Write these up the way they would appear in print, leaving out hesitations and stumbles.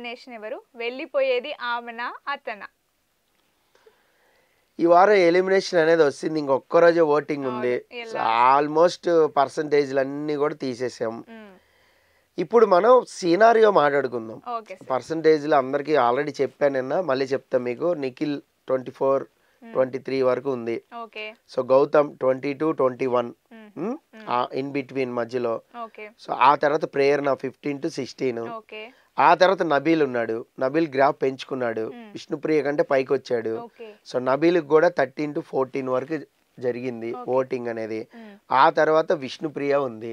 Elimination ఎవరు? వెళ్ళిపోయేది ఆమెనా అతనా? ఈ వారం ఎలిమినేషన్ అనేది వచ్చింది. ఇంకొక్క రోజే ఓటింగ్ ఉంది. ఆల్మోస్ట్ పర్సంటేజ్లు అన్నీ కూడా తీసేసాం. ఇప్పుడు మనం సినారియో మాట్లాడుకుందాం. పర్సంటేజ్లు అందరికీ ఆల్రెడీ చెప్పాను నిన్న, మళ్ళీ చెప్తాం మీకు. నిఖిల్ 24, 23 వరకు ఉంది. సో గౌతమ్ 22, 21 ఇన్ బిట్వీన్ మధ్యలో. సో ఆ తర్వాత ప్రేరణ 15 to 16. ఆ తర్వాత నబీల్ ఉన్నాడు. నబీల్ గ్రాఫ్ పెంచుకున్నాడు, విష్ణుప్రియ కంటే పైకి వచ్చాడు. సో నబీల్కి కూడా 13 to 14 వరకు జరిగింది ఓటింగ్ అనేది. ఆ తర్వాత విష్ణుప్రియ ఉంది.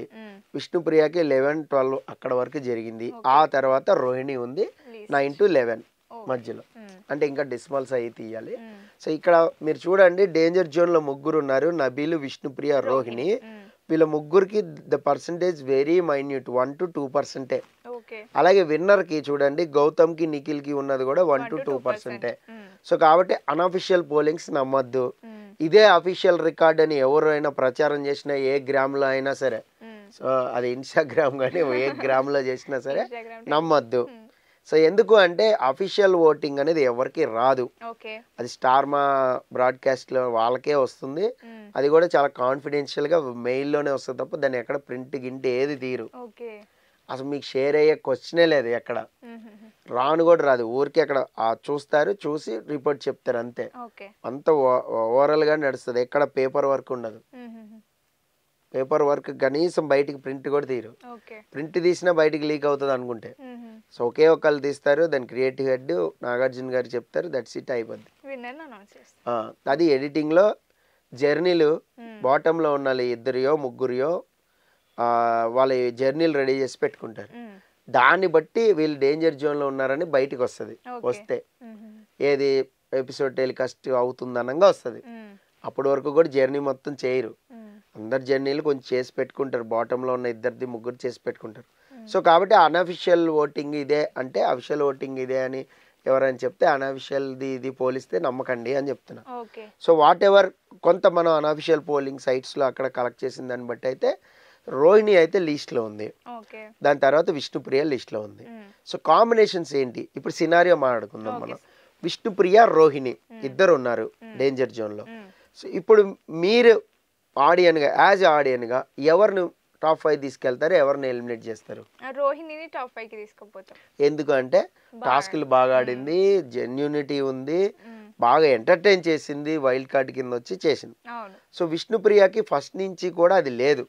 విష్ణుప్రియకి 11, 12 అక్కడ వరకు జరిగింది. ఆ తర్వాత రోహిణి ఉంది 9 to 11 మధ్యలో. అంటే ఇంకా డిస్మల్స్ అయ్యి తీయాలి. సో ఇక్కడ మీరు చూడండి, డేంజర్ జోన్ లో ముగ్గురు ఉన్నారు, నబీలు, విష్ణుప్రియ, రోహిణి. వీళ్ళ ముగ్గురికి the percentage very minute, 1 to 2%. అలాగే విన్నర్ కి చూడండి, గౌతమ్ కి నిఖిల్ కి ఉన్నది కూడా 1 to 2%. సో కాబట్టి అనఫిషియల్ పోలింగ్స్ నమ్మద్దు. ఇదే అఫీషియల్ రికార్డ్ అని ఎవరైనా ప్రచారం చేసినా, ఏ గ్రామ్ లో అయినా సరే, సో అది ఇన్స్టాగ్రామ్ కానీ ఏ గ్రామ్ లో చేసినా సరే నమ్మద్దు. సో ఎందుకు అంటే అఫీషియల్ ఓటింగ్ అనేది ఎవరికి రాదు. అది స్టార్ మా బ్రాడ్కాస్ట్ లో వాళ్ళకే వస్తుంది. అది కూడా చాలా కాన్ఫిడెన్షియల్ గా మెయిల్లోనే వస్తుంది తప్ప దాన్ని ఎక్కడ ప్రింట్ గింటి ఏది తీరు. అసలు మీకు షేర్ అయ్యే క్వశ్చనే లేదు, ఎక్కడ రాను కూడా రాదు. ఊరికి అక్కడ చూస్తారు, చూసి రిపోర్ట్ చెప్తారు అంతే. అంత ఓవరాల్ గా నడుస్తుంది, ఎక్కడ పేపర్ వర్క్ ఉండదు. పేపర్ వర్క్ కనీసం బయటికి ప్రింట్ కూడా తీరు. ప్రింట్ తీసినా బయటికి లీక్ అవుతుంది అనుకుంటే. సో ఒకే ఒకళ్ళు తీస్తారు, దాని క్రియేటివ్ హెడ్ నాగార్జున గారు చెప్తారు, దట్స్ ఇట్, అయిపోద్ది. అది ఎడిటింగ్ లో జర్నీలు బాటమ్ లో ఉన్న ఇద్దరియో ముగ్గురియో వాళ్ళ జర్నీలు రెడీ చేసి పెట్టుకుంటారు. దాన్ని బట్టి వీళ్ళు డేంజర్ జోన్ లో ఉన్నారని బయటికి వస్తుంది. వస్తే ఏది ఎపిసోడ్ టెలికాస్ట్ అవుతుంది అనంగా వస్తుంది. అప్పటి వరకు కూడా జర్నీ మొత్తం చేయరు. అందరు జర్నీలు కొంచెం చేసి పెట్టుకుంటారు, బాటంలో ఉన్న ఇద్దరిది ముగ్గురు చేసి పెట్టుకుంటారు. సో కాబట్టి అన్అఫిషియల్ ఓటింగ్ ఇదే అంటే అఫిషియల్ ఓటింగ్ ఇదే అని ఎవరైనా చెప్తే అన్అఫిషియల్ది ఇది పోలిస్తే నమ్మకండి అని చెప్తున్నా. సో వాట్ ఎవర్ కొంత మనం అన్అఫిషియల్ పోలింగ్ సైట్స్లో అక్కడ కలెక్ట్ చేసిన దాన్ని బట్టి అయితే రోహిణి అయితే లిస్ట్లో ఉంది, దాని తర్వాత విష్ణుప్రియ లిస్ట్లో ఉంది. సో కాంబినేషన్స్ ఏంటి ఇప్పుడు సినారియో మాట్లాడుకుందాం మనం. విష్ణుప్రియ, రోహిణి ఇద్దరు ఉన్నారు డేంజర్ జోన్లో. సో ఇప్పుడు మీరు ఆడియన్గా, యాజ్ ఆడియన్గా ఎవరిని టాప్ 5 తీసుకెళ్తారు, ఎవరిని ఎలిమినేట్ చేస్తారు? రోహిణిని టాప్ 5 కి తీసుకుపోతాం. ఎందుకంటే టాస్క్లు బాగా ఆడింది, జెన్యూనిటీ ఉంది, బాగా ఎంటర్టైన్ చేసింది, వైల్డ్ కార్డ్ కింద వచ్చి చేసింది. సో విష్ణుప్రియకి ఫస్ట్ నుంచి కూడా అది లేదు.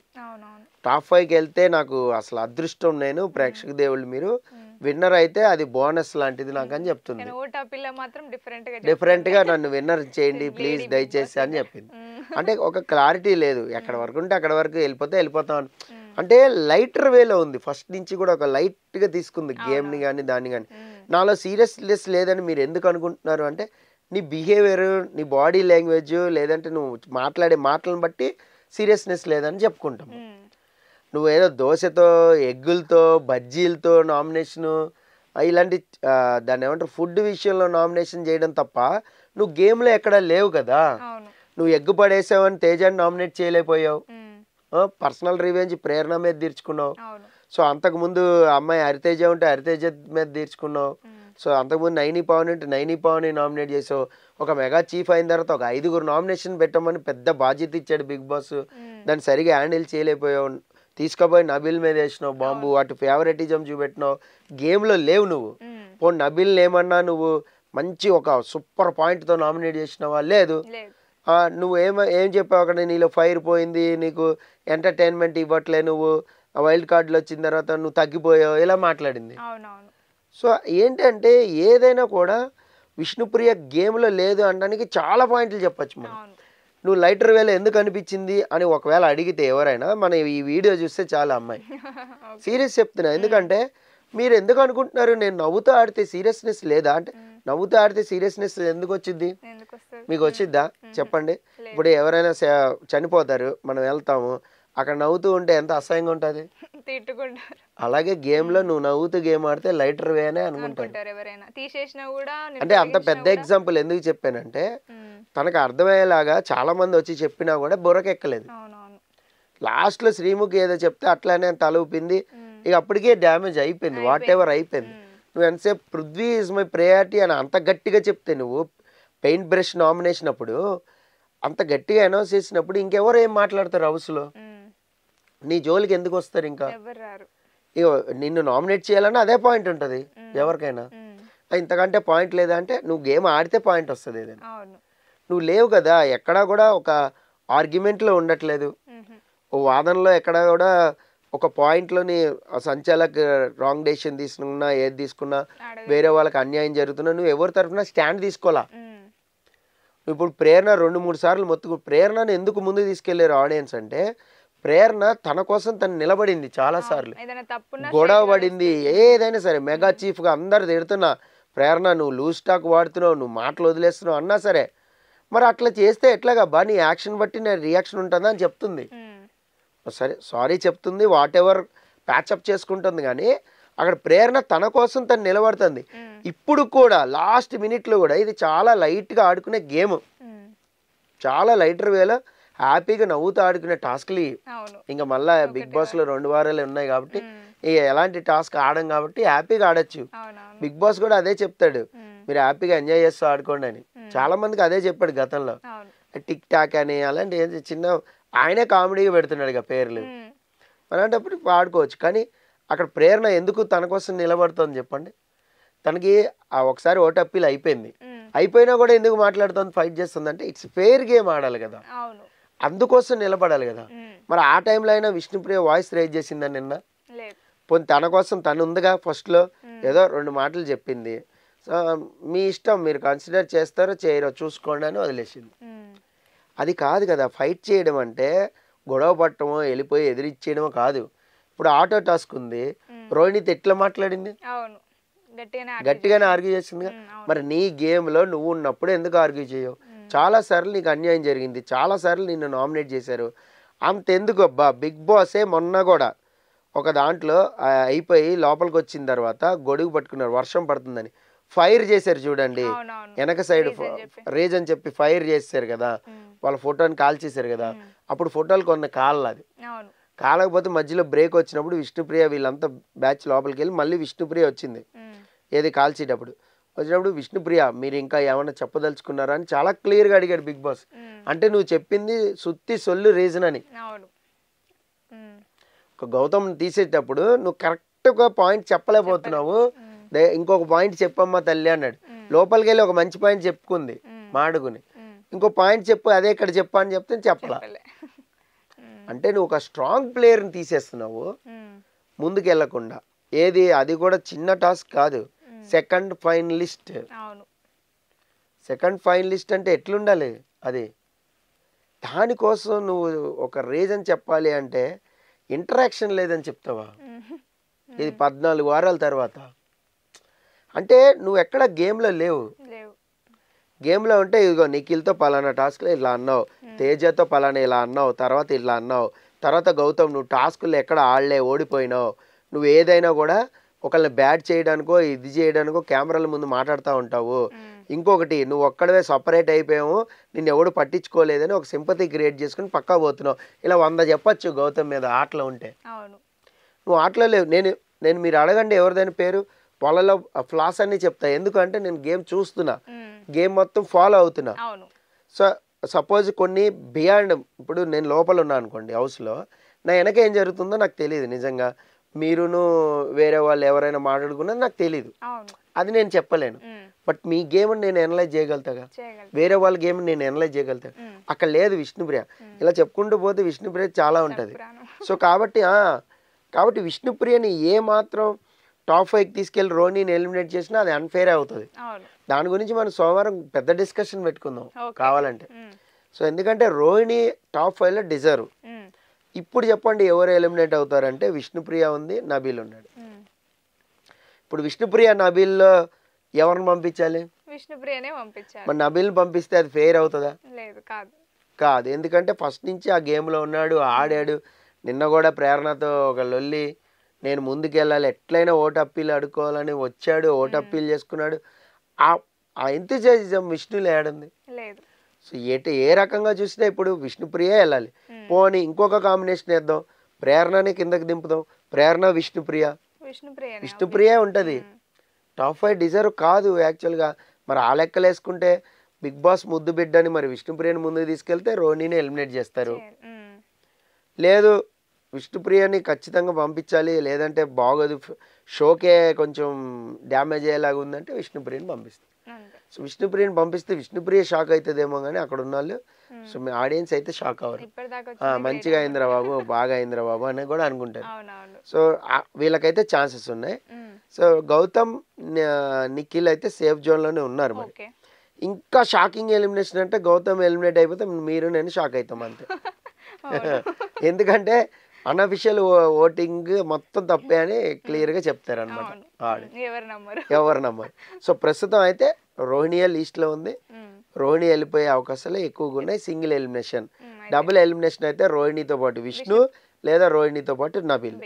టాప్ 5కి వెళ్తే నాకు అసలు అదృష్టం, నేను ప్రేక్షక దేవుళ్ళు మీరు విన్నర్ అయితే అది బోనస్ లాంటిది నాకు అని చెప్తుంది. డిఫరెంట్ గా నన్ను విన్నర్ చేయండి ప్లీజ్ దయచేసి అని చెప్పింది. అంటే ఒక క్లారిటీ లేదు, ఎక్కడ వరకు ఉంటే అక్కడ వరకు వెళ్ళిపోతాం అంటే లైటర్ వేలో ఉంది. ఫస్ట్ నుంచి కూడా ఒక లైట్ గా తీసుకుంది గేమ్ ని కానీ దాన్ని కానీ. నాలో సీరియస్నెస్ లేదని మీరు ఎందుకు అనుకుంటున్నారు అంటే నీ బిహేవియర్, నీ బాడీ లాంగ్వేజ్, లేదంటే నువ్వు మాట్లాడే మాటలను బట్టి సీరియస్నెస్ లేదని చెప్పుకుంటాం. నువ్వేదో దోశతో, ఎగ్గులతో, బజ్జీలతో నామినేషను ఇలాంటి దాన్ని ఏమంటారు ఫుడ్ విషయంలో నామినేషన్ చేయడం తప్ప నువ్వు గేమ్లో ఎక్కడా లేవు కదా. నువ్వు ఎగ్గు పడేసావని తేజాన్ని నామినేట్ చేయలేకపోయావు, పర్సనల్ రివెంజ్ ప్రేరణ మీద తీర్చుకున్నావు. సో అంతకుముందు అమ్మాయి హరితేజ ఉంటే హరితేజ మీద తీర్చుకున్నావు. సో అంతకుముందు నైని పవన్ ఉంటే నైని పవన్ నామినేట్ చేసావు. ఒక మెగా చీఫ్ అయిన తర్వాత ఒక 5గురు నామినేషన్ పెట్టమని పెద్ద బాధ్యత ఇచ్చాడు బిగ్ బాస్, దాన్ని సరిగా హ్యాండిల్ చేయలేకపోయావు. తీసుకుపోయి నబీల్ మీద వేసినావు బాంబు, అటు ఫేవరెటిజం చూపెట్టినావు, గేమ్లో లేవు నువ్వు. పోనీ నబీల్ని ఏమన్నా నువ్వు మంచి ఒక సూపర్ పాయింట్తో నామినేట్ చేసినావా? లేదు. నువ్వు ఏం చెప్పావు అక్కడ, నీలో ఫైర్ పోయింది, నీకు ఎంటర్టైన్మెంట్ ఇవ్వట్లే, నువ్వు వైల్డ్ కార్డులు వచ్చిన తర్వాత నువ్వు తగ్గిపోయావు, ఇలా మాట్లాడింది. సో ఏంటంటే ఏదైనా కూడా విష్ణుప్రియ గేమ్లో లేదు అనడానికి చాలా పాయింట్లు చెప్పచ్చు మనం. నువ్వు లైటర్ వేళ ఎందుకు అనిపించింది అని ఒకవేళ అడిగితే ఎవరైనా మన ఈ వీడియో చూస్తే చాలా అమ్మాయి సీరియస్ చెప్తున్నా. ఎందుకంటే మీరు ఎందుకు అనుకుంటున్నారు నేను నవ్వుతూ ఆడితే సీరియస్నెస్ లేదా అంటే, నవ్వుతూ ఆడితే సీరియస్నెస్ ఎందుకు వచ్చింది? మీకు వచ్చిద్దా చెప్పండి. ఇప్పుడు ఎవరైనా చనిపోతారు, మనం వెళ్తాము, అక్కడ నవ్వుతూ ఉంటే ఎంత అసహ్యంగా ఉంటుంది. అలాగే గేమ్ లో నువ్వు నవ్వుతూ గేమ్ ఆడితే లైటర్ వేనే అనుకుంటారు. అంటే అంత పెద్ద ఎగ్జాంపుల్ ఎందుకు చెప్పానంటే తనకు అర్థమయ్యేలాగా చాలా మంది వచ్చి చెప్పినా కూడా బుర్రకెక్కలేదు. లాస్ట్ లో శ్రీముఖి ఏదో చెప్తే అట్లానే తల ఊపింది, ఇక అప్పటికే డ్యామేజ్ అయిపోయింది, వాట్ ఎవర్ అయిపోయింది. నువ్వు ఎంతసేపు పృథ్వీ ఇస్ మై ప్రయారిటీ అని అంత గట్టిగా చెప్తే నువ్వు పెయింట్ బ్రష్ నామినేషన్ అప్పుడు అంత గట్టిగా అనౌన్స్ చేసినప్పుడు ఇంకెవరు ఏం మాట్లాడతారు హౌస్లో? నీ జోలికి ఎందుకు వస్తారు? ఇంకా ఇగో నిన్ను నామినేట్ చేయాలన్నా అదే పాయింట్ ఉంటుంది ఎవరికైనా. ఇంతకంటే పాయింట్ లేదా అంటే నువ్వు గేమ్ ఆడితే పాయింట్ వస్తుంది ఏదైనా. నువ్వు లేవు కదా, ఎక్కడా కూడా ఒక ఆర్గ్యుమెంట్లో ఉండట్లేదు, ఓ వాదనలో ఎక్కడా కూడా ఒక పాయింట్లోని సంచాలక్ రాంగ్ డెసిషన్ తీసుకున్నా ఏది తీసుకున్నా వేరే వాళ్ళకి అన్యాయం జరుగుతున్నా నువ్వు ఎవరి తరఫున స్టాండ్ తీసుకోవాలా. ఇప్పుడు ప్రేరణ 2-3 సార్లు ప్రేరణను ఎందుకు ముందు తీసుకెళ్లారు ఆడియన్స్ అంటే ప్రేరణ తన కోసం తను నిలబడింది చాలా సార్లు, గొడవ పడింది, ఏదైనా సరే మెగా చీఫ్గా అందరు తిడుతున్నా ప్రేరణ నువ్వు లూజ్ స్టాక్ వాడుతున్నావు, నువ్వు మాటలు వదిలేస్తున్నావు అన్నా సరే మరి అట్లా చేస్తే ఎట్లాగబ్బా నీ యాక్షన్ బట్టి నా రియాక్షన్ ఉంటుందా అని చెప్తుంది. సరే సారీ చెప్తుంది, వాట్ ఎవర్ ప్యాచప్ చేసుకుంటుంది, కానీ అక్కడ ప్రేరణ తన కోసం తను నిలబడుతుంది. ఇప్పుడు కూడా లాస్ట్ మినిట్లో కూడా ఇది చాలా లైట్గా ఆడుకునే గేమ్, చాలా లైటర్ వేలో హ్యాపీగా నవ్వుతూ ఆడుకునే టాస్క్లు. ఇంకా మళ్ళీ బిగ్ బాస్లో 2 వారాలు ఉన్నాయి కాబట్టి ఇక ఎలాంటి టాస్క్ ఆడం కాబట్టి హ్యాపీగా ఆడొచ్చు. బిగ్ బాస్ కూడా అదే చెప్తాడు, మీరు హ్యాపీగా ఎంజాయ్ చేస్తూ ఆడుకోండి అని. చాలా మందికి అదే చెప్పాడు గతంలో, టిక్ టాక్ అని అలాంటి చిన్న ఆయనే కామెడీగా పెడుతున్నాడు ఇక పేర్లు, అలాంటప్పుడు ఆడుకోవచ్చు. కానీ అక్కడ ప్రేరణ ఎందుకు తన కోసం నిలబడుతుంది చెప్పండి? తనకి ఒకసారి ఓటు అప్పీల్ అయిపోయింది, అయిపోయినా కూడా ఎందుకు మాట్లాడుతుంది, ఫైట్ చేస్తుంది అంటే ఇట్స్ ఫెయిర్ గేమ్ ఆడాలి కదా, అందుకోసం నిలబడాలి కదా. మరి ఆ టైంలో అయినా విష్ణుప్రియ వాయిస్ రేజ్ చేసిందని నిన్న పోనీ తన కోసం తను ఉందిగా, ఫస్ట్లో ఏదో 2 మాటలు చెప్పింది, సో మీ ఇష్టం మీరు కన్సిడర్ చేస్తారో చేయరో చూసుకోండి అని వదిలేసింది. అది కాదు కదా ఫైట్ చేయడం అంటే, గొడవ పట్టడమో వెళ్ళిపోయి ఎదిరిచ్చేయడమో కాదు. ఇప్పుడు ఆటో టాస్క్ ఉంది, రోహిణితో ఎట్లా మాట్లాడింది, గట్టిగానే ఆర్గ్యూ చేసిందిగా. మరి నీ గేమ్లో నువ్వు ఉన్నప్పుడు ఎందుకు ఆర్గ్యూ చేయవు? చాలా సార్లు నీకు అన్యాయం జరిగింది, చాలా సార్లు నిన్ను నామినేట్ చేశారు, అంతెందుకు అబ్బా. బిగ్ బాసే మొన్న కూడా ఒక దాంట్లో అయిపోయి లోపలికి వచ్చిన తర్వాత గొడుగు పట్టుకున్నారు వర్షం పడుతుందని, ఫైర్ చేశారు చూడండి వెనక సైడ్, రేజ్ అని చెప్పి ఫైర్ చేశారు కదా, వాళ్ళ ఫోటోని కాల్చేశారు కదా. అప్పుడు ఫోటోలు కొన్ని కాలది, కాలకపోతే మధ్యలో బ్రేక్ వచ్చినప్పుడు విష్ణుప్రియ వీళ్ళంతా బ్యాచ్ లోపలికి వెళ్ళి మళ్ళీ విష్ణుప్రియ వచ్చింది ఏది కాల్చేటప్పుడు. వచ్చినప్పుడు విష్ణుప్రియ మీరు ఇంకా ఏమైనా చెప్పదలుచుకున్నారా అని చాలా క్లియర్గా అడిగాడు బిగ్ బాస్. అంటే నువ్వు చెప్పింది సుత్తి సొల్లు రీజన్ అని. ఒక గౌతమ్ తీసేటప్పుడు నువ్వు కరెక్ట్గా పాయింట్ చెప్పలేకపోతున్నావు, ఇంకొక పాయింట్ చెప్పమ్మా తల్లి అన్నాడు. లోపలికి వెళ్ళి ఒక మంచి పాయింట్ చెప్పుకుంది మాడుకుని, ఇంకో పాయింట్ చెప్పు అదే ఇక్కడ చెప్పా అని చెప్తే చెప్పలా. అంటే నువ్వు ఒక స్ట్రాంగ్ ప్లేయర్ని తీసేస్తున్నావు ముందుకు వెళ్ళకుండా. ఏది అది కూడా చిన్న టాస్క్ కాదు, సెకండ్ ఫైనలిస్ట్. సెకండ్ ఫైనలిస్ట్ అంటే ఎట్లుండాలి అది? దానికోసం నువ్వు ఒక రీజన్ చెప్పాలి అంటే ఇంటరాక్షన్ లేదని చెప్తావా? ఇది 14 వారాల తర్వాత అంటే నువ్వు ఎక్కడ గేమ్లో లేవు. గేమ్లో ఉంటే ఇదిగో నిఖిల్తో పలానా టాస్క్లో ఇలా అన్నావు, తేజతో పలానా ఇలా అన్నావు, తర్వాత ఇలా అన్నావు, తర్వాత గౌతమ్ నువ్వు టాస్క్లు ఎక్కడ ఆడలే ఓడిపోయినావు, నువ్వు ఏదైనా కూడా ఒకళ్ళని బ్యాట్ చేయడానికో ఇది చేయడానికో కెమెరాల ముందు మాట్లాడుతూ ఉంటావు. ఇంకొకటి నువ్వు ఒక్కడవే సపరేట్ అయిపోయావు, నిన్ను ఎవడు పట్టించుకోలేదని ఒక సింపతి క్రియేట్ చేసుకుని పక్కా పోతున్నావు. ఇలా 100 చెప్పచ్చు గౌతమ్ మీద ఆటలో ఉంటే. నువ్వు ఆటలో లేవు. నేను మీరు అడగండి ఎవరిదైనా పేరు, వాళ్ళలో ఫ్లాస్ అన్ని చెప్తా. ఎందుకంటే నేను గేమ్ చూస్తున్నా, గేమ్ మొత్తం ఫాలో అవుతున్నా. సో సపోజ్ కొన్ని బియాండ్, ఇప్పుడు నేను లోపల ఉన్నా అనుకోండి హౌస్లో, నా వెనక ఏం జరుగుతుందో నాకు తెలియదు నిజంగా. మీరును వేరే వాళ్ళు ఎవరైనా మాట్లాడుకున్నది నాకు తెలీదు, అది నేను చెప్పలేను. బట్ మీ గేమ్ నేను ఎనలైజ్ చేయగలుగుతాగా, వేరే వాళ్ళ గేమ్ నేను ఎనలైజ్ చేయగలుగుతా. అక్కడ లేదు విష్ణుప్రియ. ఇలా చెప్పుకుంటూ పోతే విష్ణుప్రియ చాలా ఉంటుంది. సో కాబట్టి విష్ణుప్రియని ఏ మాత్రం టాప్ 5కి తీసుకెళ్ళి రోహిణిని ఎలిమినేట్ చేసినా అది అన్ఫేర్ అవుతుంది. దాని గురించి మనం సోమవారం పెద్ద డిస్కషన్ పెట్టుకుందాం కావాలంటే. సో ఎందుకంటే రోహిణి టాప్ 5లో డిజర్వ్. ఇప్పుడు చెప్పండి ఎవరు ఎలిమినేట్ అవుతారంటే విష్ణుప్రియ ఉంది, నబీల్ ఉన్నాడు. ఇప్పుడు విష్ణుప్రియ నబీల్లో ఎవరిని పంపించాలి? విష్ణుప్రియనే పంపించాలి. మరి నబీల్ని పంపిస్తే అది ఫెయిర్ అవుతుందా? లేదు, కాదు. కాదు, ఎందుకంటే ఫస్ట్ నుంచి ఆ గేమ్లో ఉన్నాడు, ఆడాడు. నిన్న కూడా ప్రేరణతో ఒక లొల్లి, నేను ముందుకెళ్ళాలి ఎట్లయినా ఓటు అప్పీల్ అడుకోవాలని వచ్చాడు, ఓటు అప్పీల్ చేసుకున్నాడు. ఆ ఎంతూజియాజం విష్ణులో ఏడుంది? లేదు. సో ఏ రకంగా చూసినా ఇప్పుడు విష్ణుప్రియ వెళ్ళాలి. పోనీ ఇంకొక కాంబినేషన్ వేద్దాం, ప్రేరణని కిందకి దింపుదాం, ప్రేరణ విష్ణుప్రియ ఉంటుంది. టాప్ 5 డిజర్వ్ కాదు యాక్చువల్గా. మరి ఆ లెక్కలు వేసుకుంటే బిగ్ బాస్ ముద్దు బిడ్డని మరి విష్ణుప్రియని ముందుకు తీసుకెళ్తే రోహిణిని ఎలిమినేట్ చేస్తారు. లేదు విష్ణుప్రియని ఖచ్చితంగా పంపించాలి, లేదంటే బాగోదు, షోకే కొంచెం డ్యామేజ్ అయ్యేలాగా ఉందంటే విష్ణుప్రియని పంపిస్తారు. సో విష్ణుప్రియని పంపిస్తే విష్ణుప్రియ షాక్ అవుతుందేమో కానీ అక్కడ ఉన్న వాళ్ళు, సో మీ ఆడియన్స్ అయితే షాక్ అవ్వరు. మంచిగా అయిందిరా బాబు, బాగా అయిందిరా బాబు అని కూడా అనుకుంటారు. సో వీళ్ళకైతే ఛాన్సెస్ ఉన్నాయి. సో గౌతమ్ నిఖిల్ అయితే సేఫ్ జోన్లోనే ఉన్నారు. మరి ఇంకా షాకింగ్ ఎలిమినేషన్ అంటే గౌతమ్ ఎలిమినేట్ అయిపోతే మీరు నేను షాక్ అవుతాం అంతే. ఎందుకంటే అన్అఫిషియల్ ఓటింగ్ మొత్తం తప్పే అని క్లియర్గా చెప్తారు అనమాట. ఎవరు నమ్మరు. సో ప్రస్తుతం అయితే రోహిణియే లీస్ట్లో ఉంది. రోహిణి వెళ్ళిపోయే అవకాశాలు ఎక్కువగా ఉన్నాయి. సింగిల్ ఎలిమినేషన్, డబుల్ ఎలిమినేషన్ అయితే రోహిణితో పాటు విష్ణు లేదా రోహిణితో పాటు నబిల్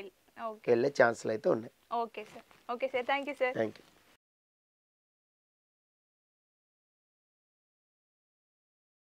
వెళ్ళే ఛాన్సులు అయితే ఉన్నాయి. Okay sir, thank you.